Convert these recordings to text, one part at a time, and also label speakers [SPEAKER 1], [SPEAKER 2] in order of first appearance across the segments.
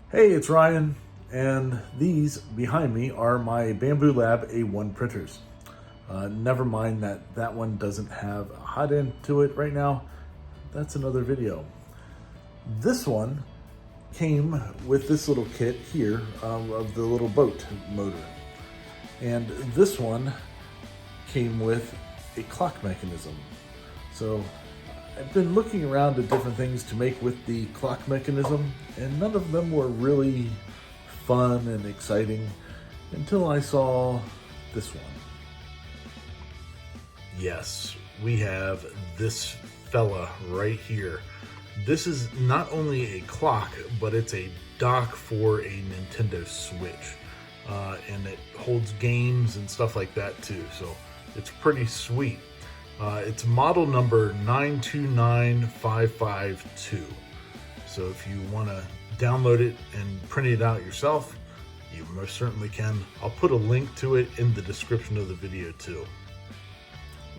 [SPEAKER 1] Hey, it's Ryan, and these behind me are my Bambu Lab A1 printers. Never mind that one doesn't have a hot end to it right now. That's another video. This one came with this little kit here of the little boat motor. And this one came with a clock mechanism. So I've been looking around at different things to make with the clock mechanism, and none of them were really fun and exciting until I saw this one. Yes, we have this fella right here. This is not only a clock, but it's a dock for a Nintendo Switch. And it holds games and stuff like that too, so it's pretty sweet. It's model number 929552. So if you want to download it and print it out yourself, you most certainly can. I'll put a link to it in the description of the video too.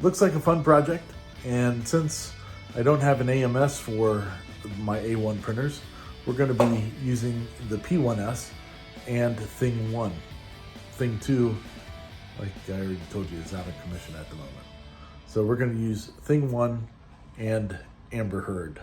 [SPEAKER 1] Looks like a fun project, and since I don't have an AMS for my A1 printers, we're going to be using the P1S and Thing 1. Thing 2, like I already told you, is out of commission at the moment. So we're going to use Thing 1 and Amber Heard.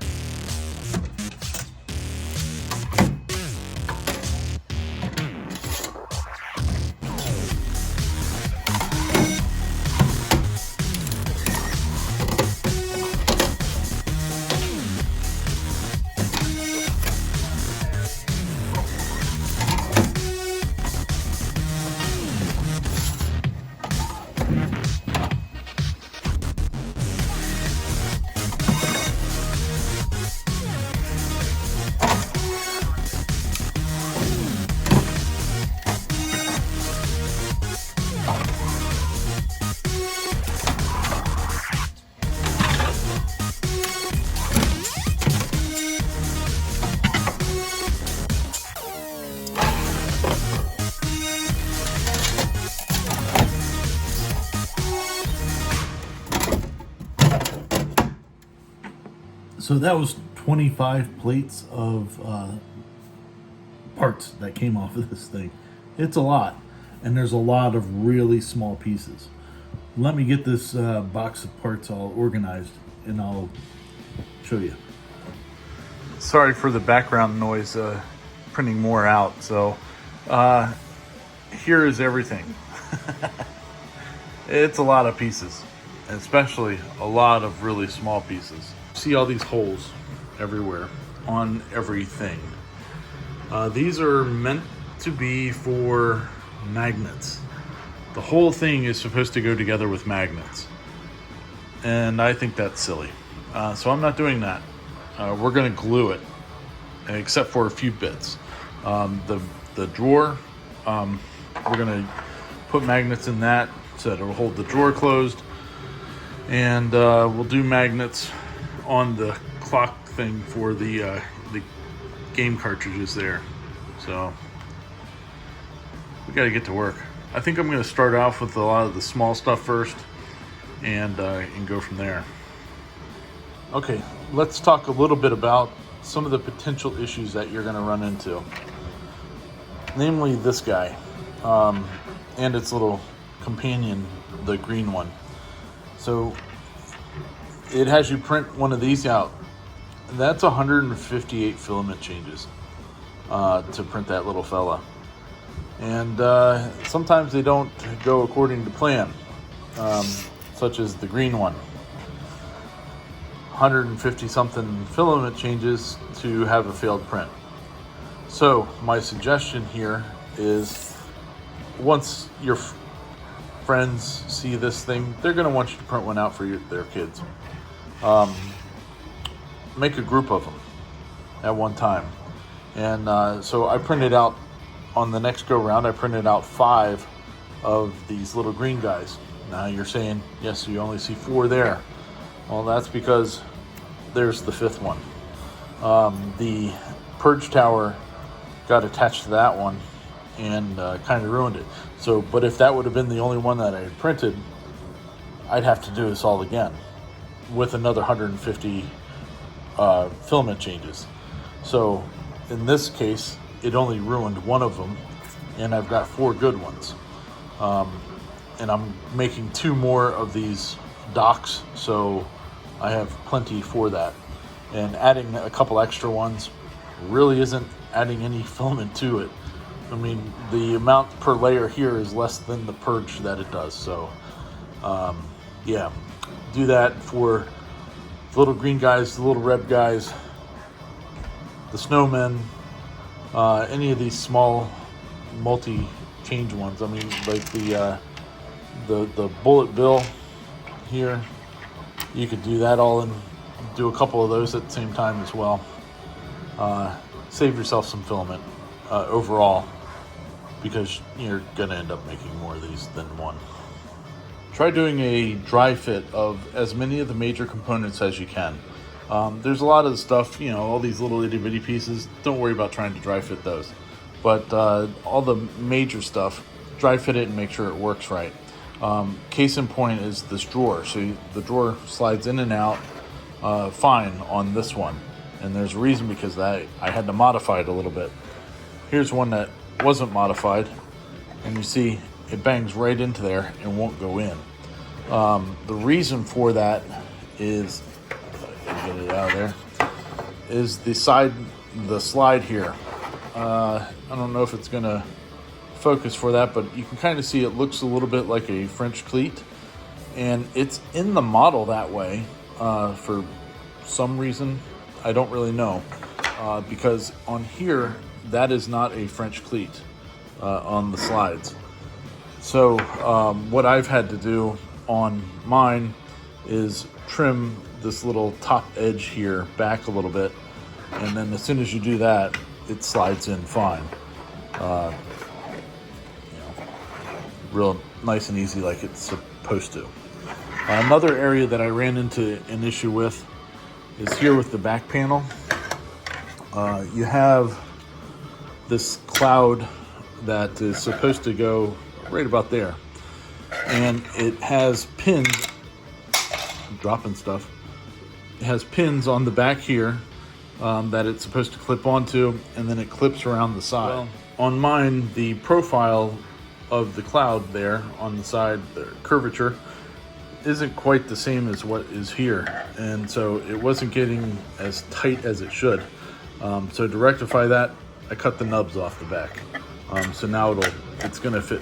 [SPEAKER 1] So that was 25 plates of parts that came off of this thing. It's a lot, and there's a lot of really small pieces. Let me get this box of parts all organized and I'll show you. Sorry for the background noise, printing more out. So here is everything. It's a lot of pieces, especially a lot of really small pieces. See all these holes everywhere on everything. These are meant to be for magnets. The whole thing is supposed to go together with magnets, and I think that's silly. So I'm not doing that. We're going to glue it, except for a few bits. The drawer, we're going to put magnets in that so that it will hold the drawer closed, and we'll do magnets on the clock thing for the game cartridges there. So we got to get to work. I think I'm going to start off with a lot of the small stuff first, and go from there. Okay, let's talk a little bit about some of the potential issues that you're going to run into. Namely this guy, and its little companion, the green one. So it has you print one of these out. That's 158 filament changes to print that little fella. And sometimes they don't go according to plan, such as the green one. 150 something filament changes to have a failed print. So my suggestion here is, once your friends see this thing, they're going to want you to print one out for their kids. Make a group of them at one time. And so I printed out, on the next go round, I printed out 5 of these little green guys. Now you're saying, yes, you only see 4 there. Well, that's because there's the 5th one. The purge tower got attached to that one and kind of ruined it. So, but if that would have been the only one that I had printed, I'd have to do this all again with another 150 filament changes. So in this case, it only ruined one of them, and I've got 4 good ones. And I'm making 2 more of these docks, so I have plenty for that. And adding a couple extra ones really isn't adding any filament to it. I mean, the amount per layer here is less than the purge that it does. So yeah, do that for the little green guys, the little red guys, the snowmen, any of these small multi-change ones. I mean, like the bullet bill here, you could do that all and do a couple of those at the same time as well. Save yourself some filament overall, because you're going to end up making more of these than one. Try doing a dry fit of as many of the major components as you can. There's a lot of the stuff, all these little itty bitty pieces, don't worry about trying to dry fit those. But all the major stuff, dry fit it and make sure it works right. Case in point is this drawer. So the drawer slides in and out fine on this one. And there's a reason, because I had to modify it a little bit. Here's one that wasn't modified, and you see it bangs right into there and won't go in. The reason for that is, get it out of there, is the slide here. I don't know if it's gonna focus for that, but you can kind of see it looks a little bit like a French cleat, and it's in the model that way for some reason. I don't really know, because on here that is not a French cleat on the slides. So what I've had to do on mine is trim this little top edge here back a little bit, and then as soon as you do that, it slides in fine. Real nice and easy, like it's supposed to. Another area that I ran into an issue with is here with the back panel. You have this cloud that is supposed to go right about there, and it has pins, dropping stuff, it has pins on the back here that it's supposed to clip onto, and then it clips around the side. Well, on mine, the profile of the cloud there on the side, the curvature, isn't quite the same as what is here, and so it wasn't getting as tight as it should. So to rectify that, I cut the nubs off the back. So now it's gonna fit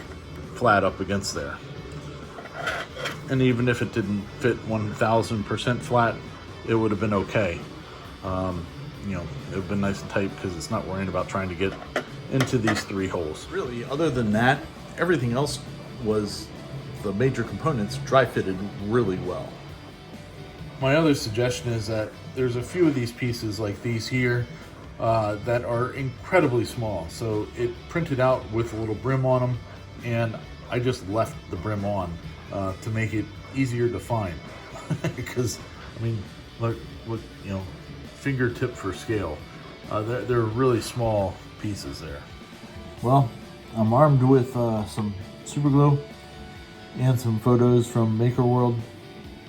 [SPEAKER 1] flat up against there. And even if it didn't fit 1000% flat, it would have been okay. It would have been nice and tight, because it's not worrying about trying to get into these 3 holes. Really, other than that, everything else was, the major components dry fitted really well. My other suggestion is that there's a few of these pieces like these here that are incredibly small. So it printed out with a little brim on them, and I just left the brim on to make it easier to find. Because, I mean, look, fingertip for scale. They're really small pieces there. Well, I'm armed with some super glue and some photos from Maker World.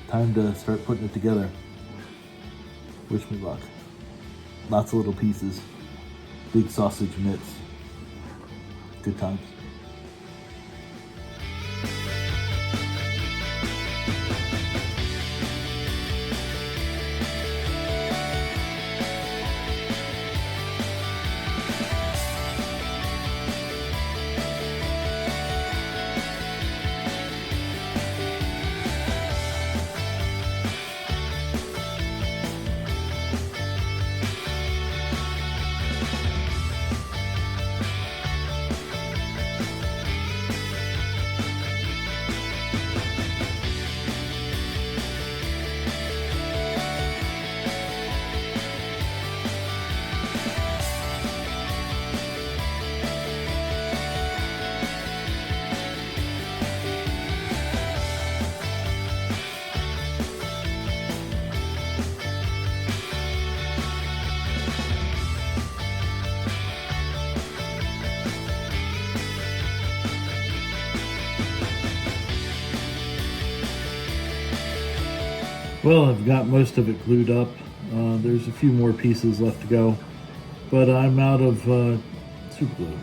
[SPEAKER 1] Time to start putting it together. Wish me luck. Lots of little pieces. Big sausage mitts. Good times. Well, I've got most of it glued up. There's a few more pieces left to go, but I'm out of
[SPEAKER 2] Super glue.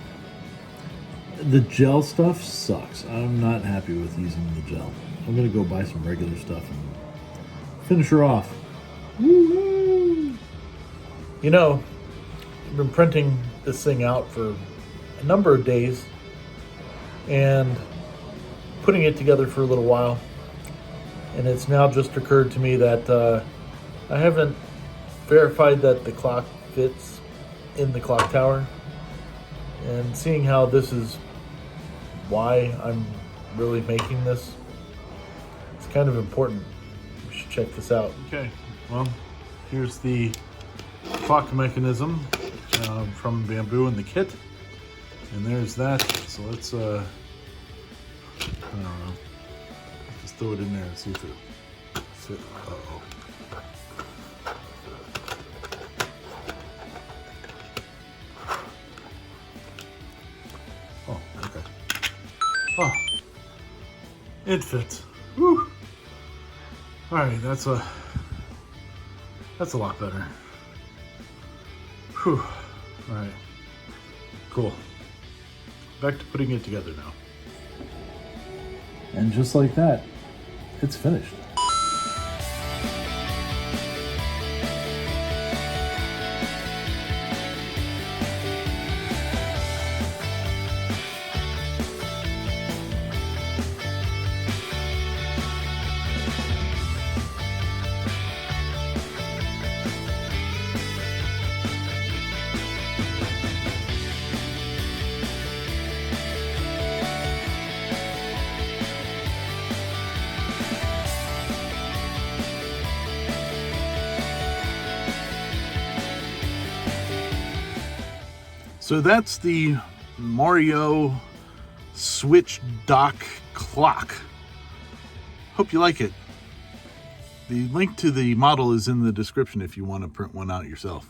[SPEAKER 2] The gel stuff sucks. I'm not happy with using the gel. I'm gonna go buy some regular stuff and finish her off. Woo-hoo!
[SPEAKER 3] You know, I've been printing this thing out for a number of days and putting it together for a little while. And it's now just occurred to me that I haven't verified that the clock fits in the clock tower. And seeing how this is why I'm really making this, it's kind of important. We should check this out.
[SPEAKER 1] Okay, well, here's the clock mechanism from Bambu in the kit. And there's that. So let's, I don't know, just throw it in there and see if it fits. Uh-oh. Oh, okay. Oh, it fits. Woo. All right, that's a lot better. Whew. All right, cool. Back to putting it together now.
[SPEAKER 2] And just like that, it's finished.
[SPEAKER 1] So that's the Mario Switch dock clock. Hope you like it. The link to the model is in the description if you want to print one out yourself.